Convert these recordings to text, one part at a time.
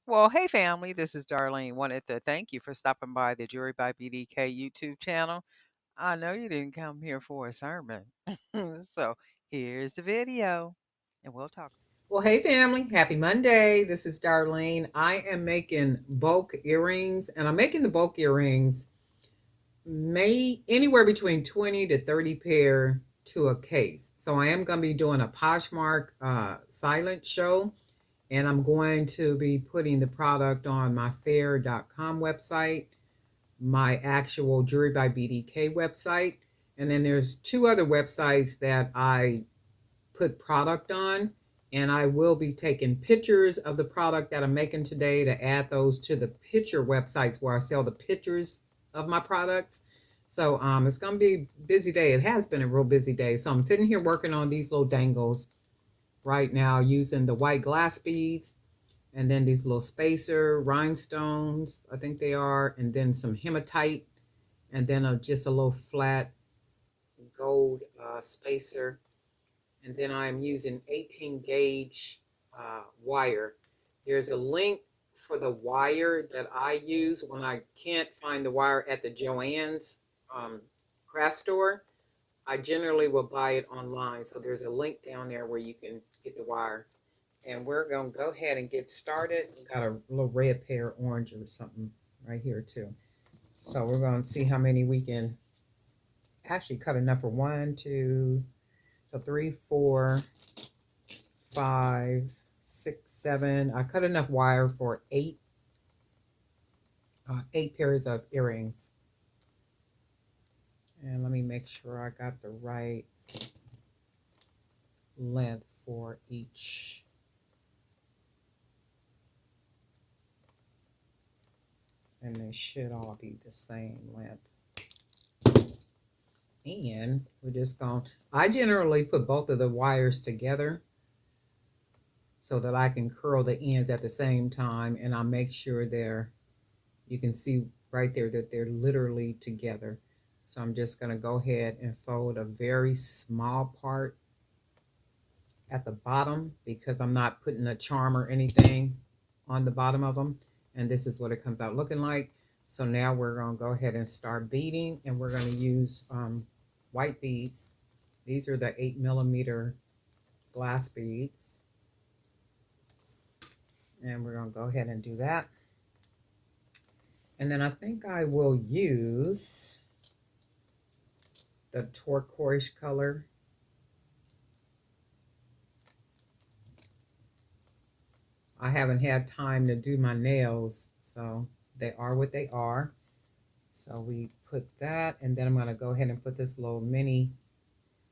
Well, hey family, this is Darlene. Wanted to thank you for stopping by the Jury by BDK YouTube channel. I know you didn't come here for a sermon. So here's the video, and we'll talk. Well, hey family, happy Monday. This is Darlene. I am making bulk earrings, and I'm making the bulk earrings may anywhere between 20 to 30 pair to a case. So I am going to be doing a Poshmark silent show, and I'm going to be putting the product on my fair.com website, my actual Jewelry by BDK website, and then there's two other websites that I put product on, and I will be taking pictures of the product that I'm making today to add those to the picture websites where I sell the pictures of my products. So it's going to be a busy day. It has been a real busy day. So I'm sitting here working on these little dangles right now using the white glass beads, and then these little spacer rhinestones, I think they are, and then some hematite, and then just a little flat gold spacer, and then I'm using 18 gauge wire. There's a link for the wire that I use when I can't find the wire at the Joann's craft store. I generally will buy it online. So there's a link down there where you can get the wire. And we're going to go ahead and get started. Got a little red pear, orange or something right here too. So we're going to see how many we can actually cut enough for one, two, so three, four, 5, 6, 7. I cut enough wire for eight pairs of earrings. And let me make sure I got the right length for each. And they should all be the same length. And we're just going to, I generally put both of the wires together so that I can curl the ends at the same time. And I'll make sure you can see right there that they're literally together. So I'm just going to go ahead and fold a very small part at the bottom because I'm not putting a charm or anything on the bottom of them. And this is what it comes out looking like. So now we're going to go ahead and start beading, and we're going to use white beads. These are the 8mm glass beads. And we're going to go ahead and do that. And then I think I will use the turquoise color. I haven't had time to do my nails, so they are what they are. So we put that, and then I'm going to go ahead and put this little mini.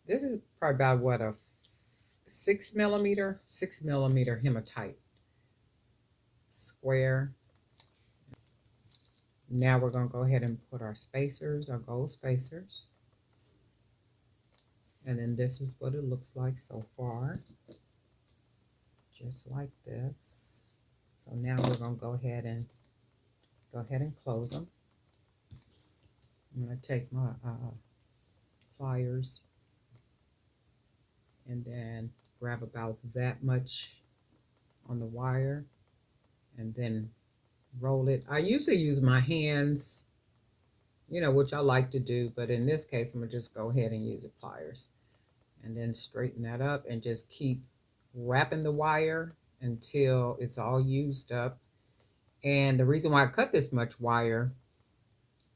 This is probably about what, a 6mm hematite square. Now we're going to go ahead and put our spacers, our gold spacers. And then this is what it looks like so far. Just like this. So now we're going to go ahead and close them. I'm going to take my pliers and then grab about that much on the wire and then roll it. I usually use my hands, which I like to do, but in this case, I'm going to just go ahead and use the pliers and then straighten that up and just keep wrapping the wire until it's all used up. And the reason why I cut this much wire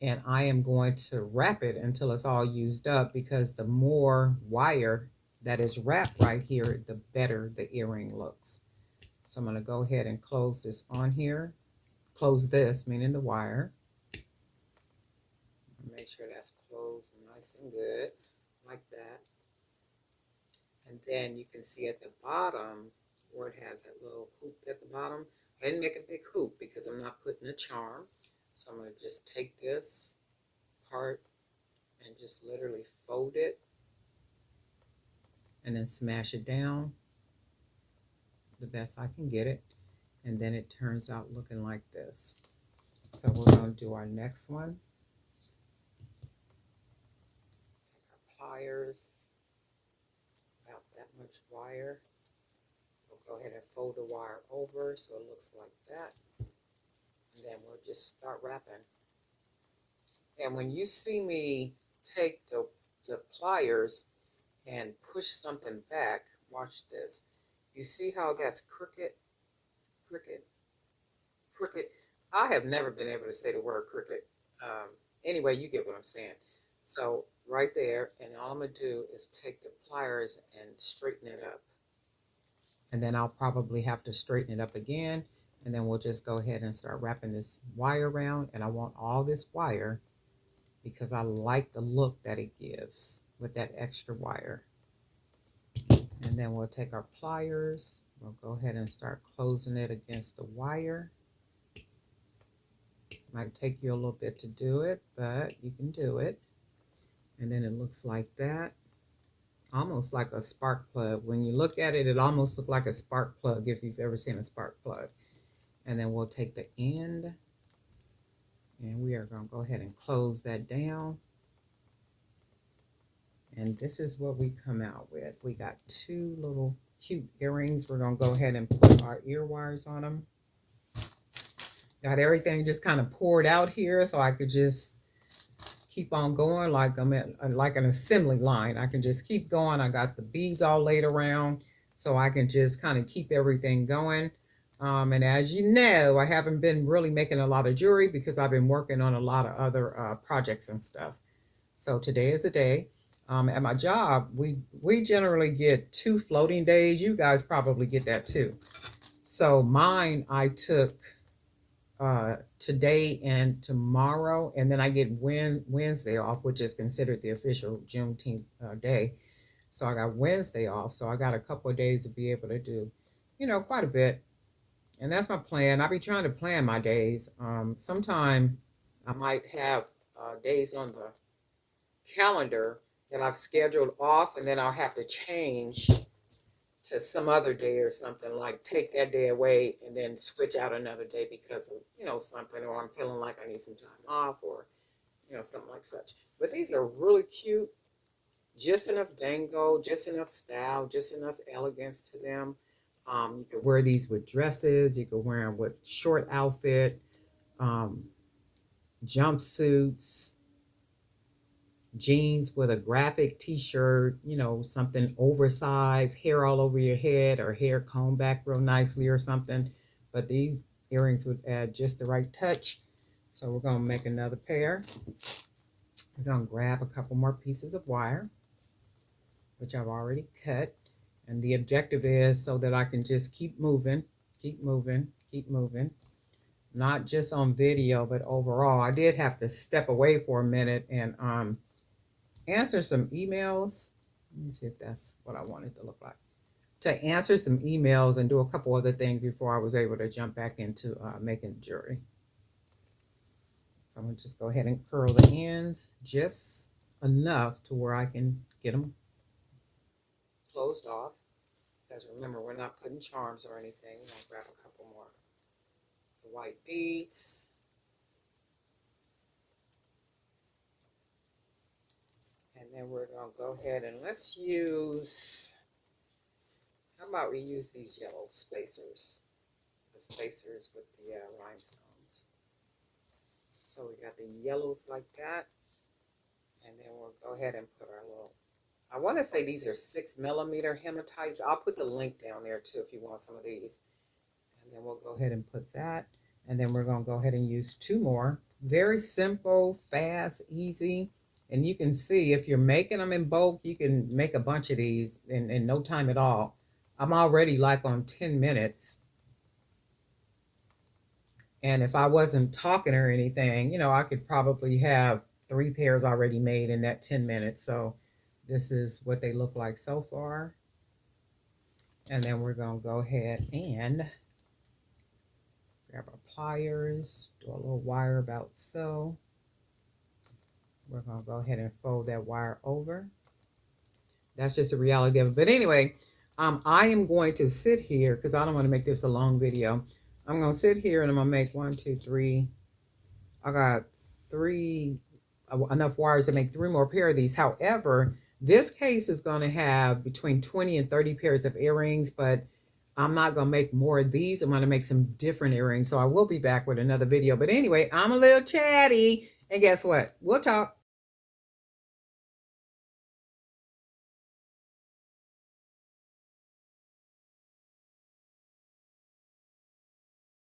and I am going to wrap it until it's all used up, because the more wire that is wrapped right here, the better the earring looks. So I'm going to go ahead and close this on here. Close this, meaning the wire. Make sure that's closed nice and good, like that. And then you can see at the bottom where it has that little hoop at the bottom. I didn't make a big hoop because I'm not putting a charm. So I'm going to just take this part and just literally fold it and then smash it down the best I can get it. And then it turns out looking like this. So we're going to do our next one. Take our pliers, about that much wire. We'll go ahead and fold the wire over so it looks like that. And then we'll just start wrapping. And when you see me take the pliers and push something back, watch this. You see how that's crooked, crooked, crooked? I have never been able to say the word crooked. Anyway, you get what I'm saying. So right there, and all I'm gonna do is take the pliers and straighten it up. And then I'll probably have to straighten it up again. And then we'll just go ahead and start wrapping this wire around. And I want all this wire because I like the look that it gives with that extra wire. And then we'll take our pliers. We'll go ahead and start closing it against the wire. Might take you a little bit to do it, but you can do it. And then it looks like that. Almost like a spark plug. When you look at it, it almost looks like a spark plug if you've ever seen a spark plug. And then we'll take the end and we are going to go ahead and close that down. And this is what we come out with. We got two little cute earrings. We're going to go ahead and put our ear wires on them. Got everything just kind of poured out here so I could just keep on going like I'm at like an assembly line. I can just keep going. I got the beads all laid around so I can just kind of keep everything going. And as you know, I haven't been really making a lot of jewelry because I've been working on a lot of other projects and stuff. So today is a day. At my job, we generally get 2 floating days. You guys probably get that too. So mine, I took today and tomorrow, and then I get Wednesday off, which is considered the official Juneteenth day. So I got Wednesday off. So I got a couple of days to be able to do, quite a bit. And that's my plan. I be trying to plan my days. Sometime I might have days on the calendar that I've scheduled off, and then I'll have to change to some other day or something, like take that day away and then switch out another day because of, something, or I'm feeling like I need some time off, or, something like such. But these are really cute, just enough dango, just enough style, just enough elegance to them. You could wear these with dresses, you could wear them with short outfit, jumpsuits, jeans with a graphic t-shirt, something oversized, hair all over your head or hair combed back real nicely or something. But these earrings would add just the right touch. So we're going to make another pair. We're going to grab a couple more pieces of wire, which I've already cut. And the objective is so that I can just keep moving, keep moving, keep moving. Not just on video, but overall. I did have to step away for a minute and answer some emails. Let me see if that's what I wanted to look like. To answer some emails and do a couple other things before I was able to jump back into making jewelry. So I'm going to just go ahead and curl the ends just enough to where I can get them closed off. Because remember, we're not putting charms or anything. I'll grab a couple more the white beads. And then we're going to go ahead and let's use, how about we use these yellow spacers? The spacers with the rhinestones. So we got the yellows like that. And then we'll go ahead and put our little, I want to say these are 6mm hematites. I'll put the link down there too if you want some of these. And then we'll go ahead and put that. And then we're going to go ahead and use 2 more. Very simple, fast, easy. And you can see if you're making them in bulk, you can make a bunch of these in no time at all. I'm already like on 10 minutes. And if I wasn't talking or anything, I could probably have 3 pairs already made in that 10 minutes. So this is what they look like so far. And then we're going to go ahead and grab our pliers, do a little wire about so. We're going to go ahead and fold that wire over. That's just a reality of it. But anyway, I am going to sit here because I don't want to make this a long video. I'm going to sit here and I'm going to make 1, 2, 3. I got 3, enough wires to make 3 more pair of these. However, this case is going to have between 20 and 30 pairs of earrings, but I'm not going to make more of these. I'm going to make some different earrings. So I will be back with another video. But anyway, I'm a little chatty. And guess what? We'll talk.